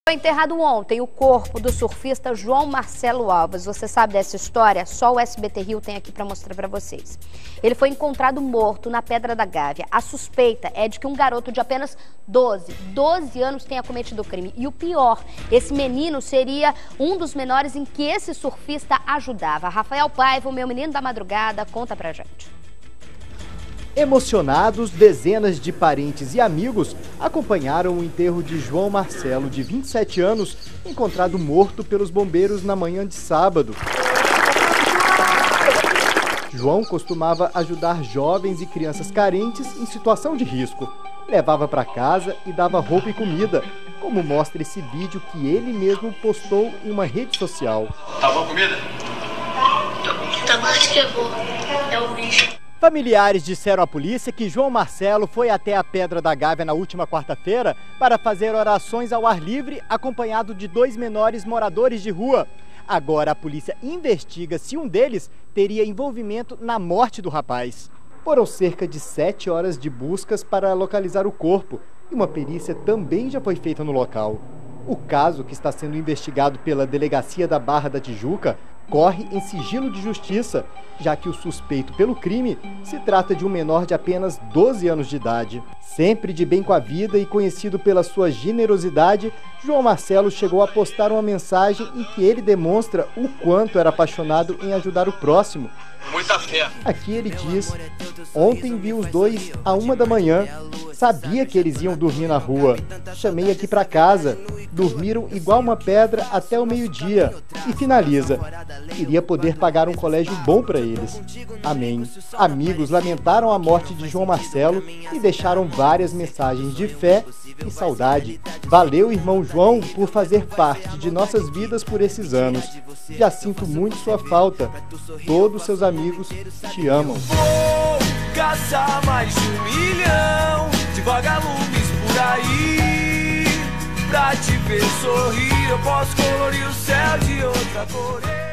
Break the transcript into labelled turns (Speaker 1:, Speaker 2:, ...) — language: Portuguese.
Speaker 1: Foi enterrado ontem o corpo do surfista João Marcelo Alves. Você sabe dessa história? Só o SBT Rio tem aqui para mostrar para vocês. Ele foi encontrado morto na Pedra da Gávea. A suspeita é de que um garoto de apenas 12 anos tenha cometido o crime. E o pior, esse menino seria um dos menores em que esse surfista ajudava. Rafael Paiva, o meu menino da madrugada, conta pra gente.
Speaker 2: Emocionados, dezenas de parentes e amigos acompanharam o enterro de João Marcelo, de 27 anos, encontrado morto pelos bombeiros na manhã de sábado. João costumava ajudar jovens e crianças carentes em situação de risco. Levava para casa e dava roupa e comida, como mostra esse vídeo que ele mesmo postou em uma rede social.
Speaker 3: Tá boa a comida?
Speaker 4: Tá mais que bom. É o bicho.
Speaker 2: Familiares disseram à polícia que João Marcelo foi até a Pedra da Gávea na última quarta-feira para fazer orações ao ar livre, acompanhado de 2 menores moradores de rua. Agora a polícia investiga se um deles teria envolvimento na morte do rapaz. Foram cerca de 7 horas de buscas para localizar o corpo e uma perícia também já foi feita no local. O caso, que está sendo investigado pela Delegacia da Barra da Tijuca, corre em sigilo de justiça, já que o suspeito pelo crime se trata de um menor de apenas 12 anos de idade. Sempre de bem com a vida e conhecido pela sua generosidade, João Marcelo chegou a postar uma mensagem em que ele demonstra o quanto era apaixonado em ajudar o próximo.
Speaker 3: Muita fé.
Speaker 2: Aqui ele diz: ontem vi os dois à 1 da manhã, sabia que eles iam dormir na rua, chamei aqui para casa, dormiram igual uma pedra até o meio-dia. E finaliza: queria poder pagar um colégio bom para eles. Amém. Amigos lamentaram a morte de João Marcelo e deixaram várias mensagens de fé e saudade. Valeu, irmão João, por fazer parte de nossas vidas por esses anos. Já sinto muito sua falta. Todos seus amigos te amam.
Speaker 5: Vou caçar mais de 1 milhão de vagalumes por aí. Pra te ver sorrir, eu posso colorir o céu de outra cor.